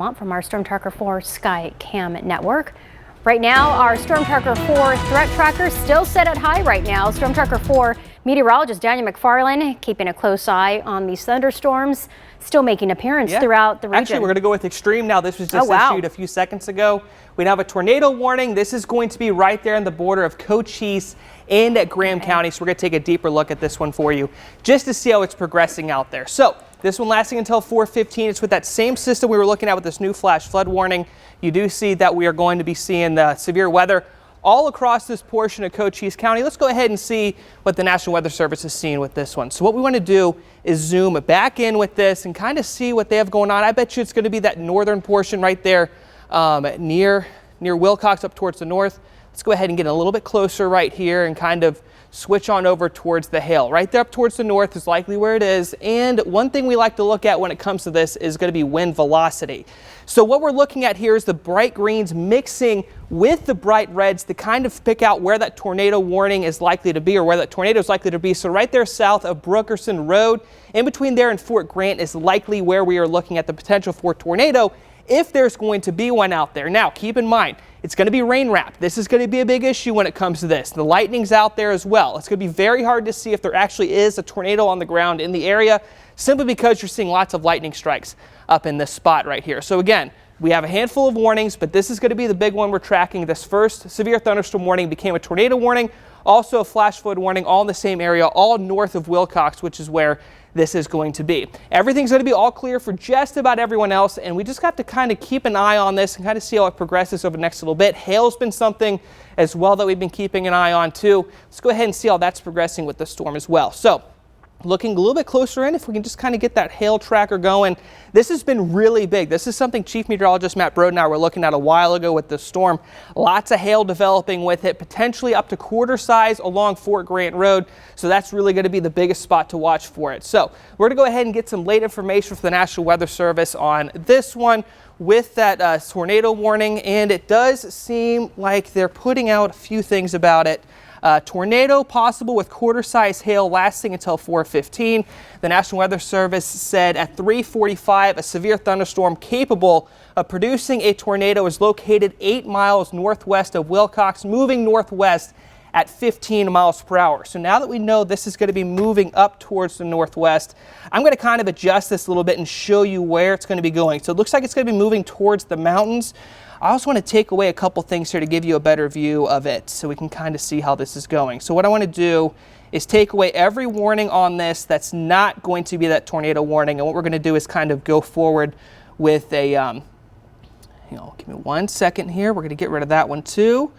From our Storm Tracker 4 Sky Cam network. Right now, our Storm Tracker 4 threat tracker still set at high right now. Storm Tracker 4 meteorologist Daniel McFarland keeping a close eye on these thunderstorms, still making appearance throughout the region. Actually, we're going to go with extreme now. This was just issued a few seconds ago. We now have a tornado warning. This is going to be right there on the border of Cochise and at Graham County. So we're going to take a deeper look at this one for you just to see how it's progressing out there. So this one lasting until 4:15. It's with that same system we were looking at with this new flash flood warning. You do see that we are going to be seeing the severe weather all across this portion of Cochise County. Let's go ahead and see what the National Weather Service is seeing with this one. So what we want to do is zoom back in with this and kind of see what they have going on. I bet you it's going to be that northern portion right there near Wilcox up towards the north. Let's go ahead and get a little bit closer right here and kind of switch on over towards the hail. Right there up towards the north is likely where it is. And one thing we like to look at when it comes to this is going to be wind velocity. So what we're looking at here is the bright greens mixing with the bright reds to kind of pick out where that tornado warning is likely to be, or where that tornado is likely to be. So right there south of Brookerson Road, in between there and Fort Grant, is likely where we are looking at the potential for tornado if there's going to be one out there. Now, keep in mind, it's going to be rain wrapped. This is going to be a big issue when it comes to this. The lightning's out there as well. It's going to be very hard to see if there actually is a tornado on the ground in the area, simply because you're seeing lots of lightning strikes up in this spot right here. So again, we have a handful of warnings, but this is going to be the big one we're tracking. This first severe thunderstorm warning became a tornado warning, also a flash flood warning, all in the same area, all north of Wilcox, which is where this is going to be. Everything's going to be all clear for just about everyone else, and we just have to kind of keep an eye on this and kind of see how it progresses over the next little bit. Hail's been something as well that we've been keeping an eye on too. Let's go ahead and see how that's progressing with the storm as well. So looking a little bit closer in, if we can just kind of get that hail tracker going. This has been really big. This is something Chief Meteorologist Matt Broad and I were looking at a while ago with the storm. Lots of hail developing with it, potentially up to quarter size along Fort Grant Road. So that's really going to be the biggest spot to watch for it. So we're going to go ahead and get some late information from the National Weather Service on this one with that tornado warning. And it does seem like they're putting out a few things about it. Tornado possible with quarter-size hail lasting until 4:15. The National Weather Service said at 3:45 a severe thunderstorm capable of producing a tornado is located 8 miles northwest of Wilcox, moving northwest at 15 miles per hour. So now that we know this is going to be moving up towards the northwest, I'm going to kind of adjust this a little bit and show you where it's going to be going. So it looks like it's going to be moving towards the mountains. I also want to take away a couple things here to give you a better view of it so we can kind of see how this is going. So what I want to do is take away every warning on this that's not going to be that tornado warning. And what we're going to do is kind of go forward with a, give me 1 second here. We're going to get rid of that one too.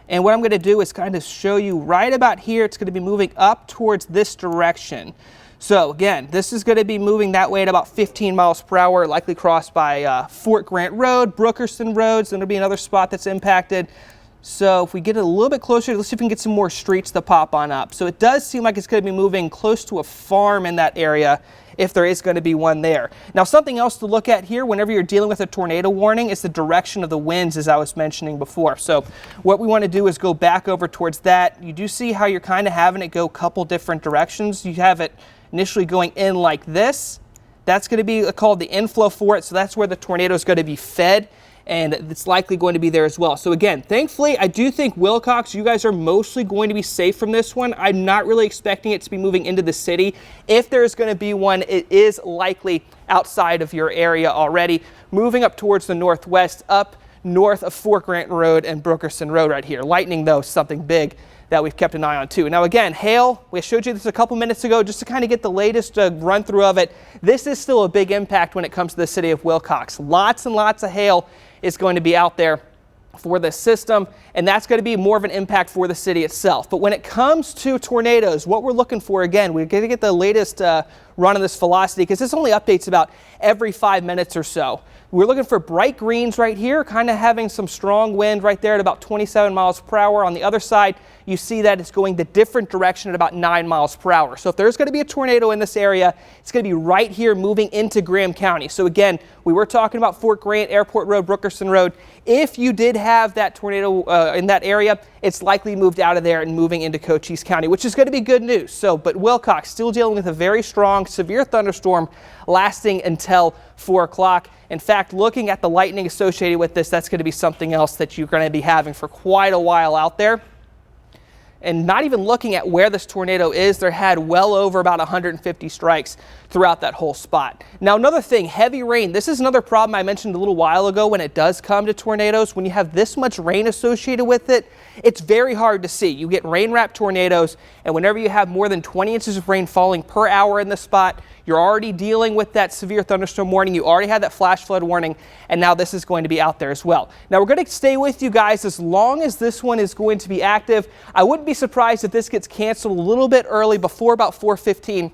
And what I'm going to do is kind of show you right about here. It's going to be moving up towards this direction. So again, this is going to be moving that way at about 15 miles per hour, likely crossed by Fort Grant Road, Brookerson Road. So there'll be another spot that's impacted. So if we get it a little bit closer, let's see if we can get some more streets to pop on up. So it does seem like it's going to be moving close to a farm in that area, if there is going to be one there. Now, something else to look at here whenever you're dealing with a tornado warning is the direction of the winds, as I was mentioning before. So what we want to do is go back over towards that. You do see how you're kind of having it go a couple different directions. You have it initially going in like this. That's going to be called the inflow for it. So that's where the tornado is going to be fed, and it's likely going to be there as well. So again, thankfully, I do think Wilcox, you guys are mostly going to be safe from this one. I'm not really expecting it to be moving into the city. If there's going to be one, it is likely outside of your area already, moving up towards the northwest, up north of Fort Grant Road and Brookerson Road right here. Lightning, though, something big that we've kept an eye on too. Now again, hail, we showed you this a couple minutes ago just to kind of get the latest run through of it. This is still a big impact when it comes to the city of Wilcox. Lots and lots of hail is going to be out there for this system, and that's going to be more of an impact for the city itself. But when it comes to tornadoes, what we're looking for, again, we're going to get the latest run on this velocity, because this only updates about every 5 minutes or so. We're looking for bright greens right here, kind of having some strong wind right there at about 27 miles per hour. On the other side, you see that it's going the different direction at about 9 miles per hour. So if there's going to be a tornado in this area, it's going to be right here moving into Graham County. So again, we were talking about Fort Grant, Airport Road, Brookerson Road. If you did have that tornado in that area, it's likely moved out of there and moving into Cochise County, which is going to be good news. So, but Wilcox still dealing with a very strong strong severe thunderstorm lasting until 4 o'clock. In fact, looking at the lightning associated with this, that's going to be something else that you're going to be having for quite a while out there. And not even looking at where this tornado is, there had well over about 150 strikes throughout that whole spot. Now, another thing, heavy rain. This is another problem I mentioned a little while ago when it does come to tornadoes. When you have this much rain associated with it, it's very hard to see. You get rain-wrapped tornadoes, and whenever you have more than 20 inches of rain falling per hour in the spot, you're already dealing with that severe thunderstorm warning. You already had that flash flood warning, and now this is going to be out there as well. Now, we're going to stay with you guys as long as this one is going to be active. I wouldn't be surprised if this gets canceled a little bit early, before about 4:15.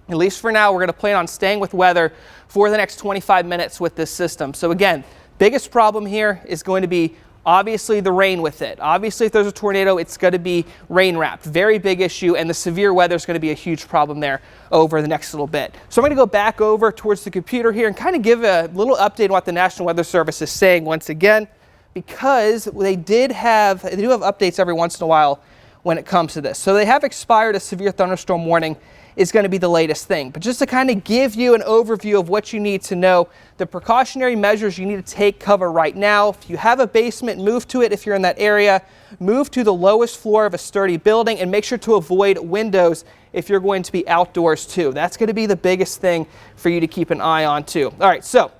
At least for now, we're going to plan on staying with weather for the next 25 minutes with this system. So again, biggest problem here is going to be obviously the rain with it. Obviously, if there's a tornado, it's going to be rain wrapped. Very big issue, and the severe weather is going to be a huge problem there over the next little bit. So I'm going to go back over towards the computer here and kind of give a little update on what the National Weather Service is saying once again, because they do have updates every once in a while when it comes to this. So they have expired a severe thunderstorm warning is going to be the latest thing. But just to kind of give you an overview of what you need to know, the precautionary measures you need to take cover right now. If you have a basement, move to it. If you're in that area, move to the lowest floor of a sturdy building, and make sure to avoid windows if you're going to be outdoors too. That's going to be the biggest thing for you to keep an eye on too. All right, so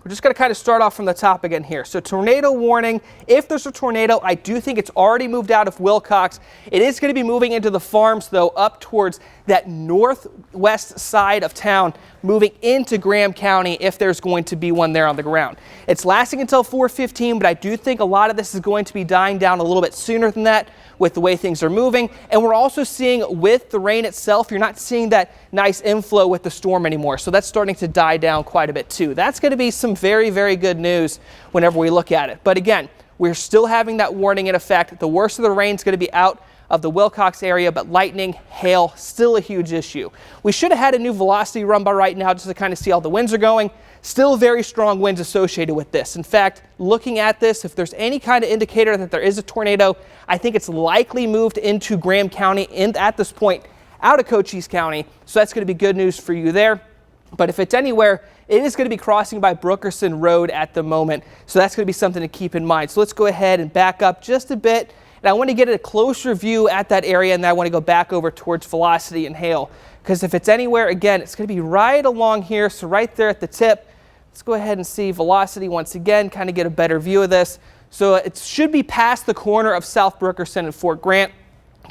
we're just going to kind of start off from the top again here. So tornado warning. If there's a tornado, I do think it's already moved out of Wilcox. It is going to be moving into the farms, though, up towards that northwest side of town, moving into Graham County if there's going to be one there on the ground. It's lasting until 4:15, but I do think a lot of this is going to be dying down a little bit sooner than that with the way things are moving. And we're also seeing with the rain itself, you're not seeing that nice inflow with the storm anymore. So that's starting to die down quite a bit too. That's going to be some very, very good news whenever we look at it. But again, we're still having that warning in effect. The worst of the rain is going to be out of the Wilcox area, but lightning, hail, still a huge issue. We should have had a new velocity run by right now just to kind of see how the winds are going. Still very strong winds associated with this. In fact, looking at this, if there's any kind of indicator that there is a tornado, I think it's likely moved into Graham County and at this point out of Cochise County. So that's going to be good news for you there. But if it's anywhere, it is going to be crossing by Brookerson Road at the moment. So that's going to be something to keep in mind. So let's go ahead and back up just a bit. And I want to get a closer view at that area, and then I want to go back over towards velocity and hail. Because if it's anywhere, again, it's going to be right along here. So right there at the tip. Let's go ahead and see velocity once again, kind of get a better view of this. So it should be past the corner of South Brookerson and Fort Grant,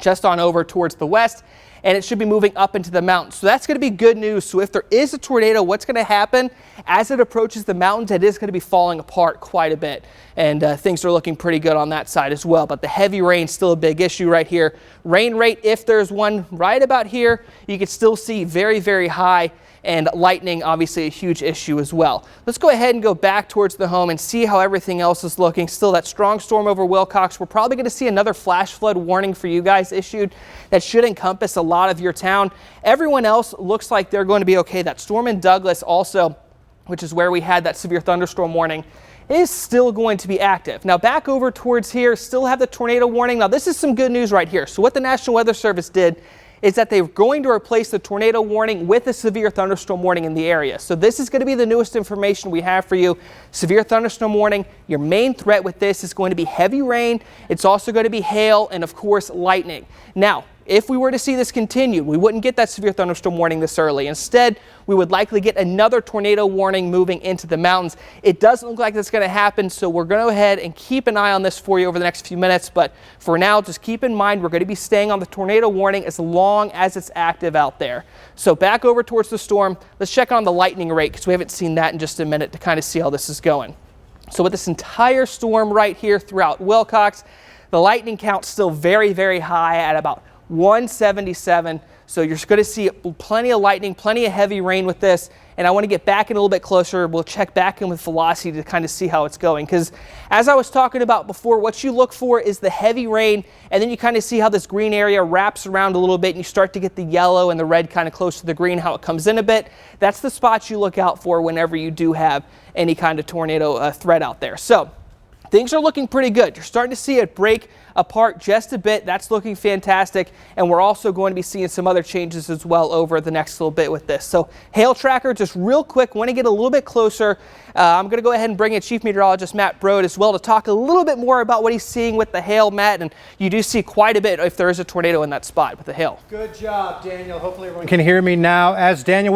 just on over towards the west, and it should be moving up into the mountains. So that's going to be good news. So if there is a tornado, what's going to happen as it approaches the mountains, it is going to be falling apart quite a bit, and things are looking pretty good on that side as well. But the heavy rain still a big issue right here. Rain rate, if there's one right about here, you can still see very, very high. And lightning, obviously a huge issue as well. Let's go ahead and go back towards the home and see how everything else is looking. Still that strong storm over Wilcox. We're probably going to see another flash flood warning for you guys issued that should encompass a lot of your town. Everyone else looks like they're going to be okay. That storm in Douglas also, which is where we had that severe thunderstorm warning, is still going to be active. Now back over towards here, still have the tornado warning. Now this is some good news right here. So what the National Weather Service did is that they're going to replace the tornado warning with a severe thunderstorm warning in the area. So this is going to be the newest information we have for you. Severe thunderstorm warning. Your main threat with this is going to be heavy rain. It's also going to be hail and, of course, lightning. Now, if we were to see this continue, we wouldn't get that severe thunderstorm warning this early. Instead, we would likely get another tornado warning moving into the mountains. It doesn't look like that's going to happen, so we're going to go ahead and keep an eye on this for you over the next few minutes. But for now, just keep in mind we're going to be staying on the tornado warning as long as it's active out there. So back over towards the storm, let's check on the lightning rate because we haven't seen that in just a minute to kind of see how this is going. So with this entire storm right here throughout Wilcox, the lightning count's still very, very high at about 177. So you're going to see plenty of lightning, plenty of heavy rain with this. And I want to get back in a little bit closer. We'll check back in with velocity to kind of see how it's going. Because as I was talking about before, what you look for is the heavy rain. And then you kind of see how this green area wraps around a little bit. And you start to get the yellow and the red kind of close to the green, how it comes in a bit. That's the spots you look out for whenever you do have any kind of tornado threat out there. So things are looking pretty good. You're starting to see it break apart just a bit. That's looking fantastic. And we're also going to be seeing some other changes as well over the next little bit with this. So hail tracker, just real quick, want to get a little bit closer. I'm going to go ahead and bring in Chief Meteorologist Matt Brode as well to talk a little bit more about what he's seeing with the hail, Matt. And you do see quite a bit if there is a tornado in that spot with the hail. Good job, Daniel. Hopefully everyone can hear me now. As Daniel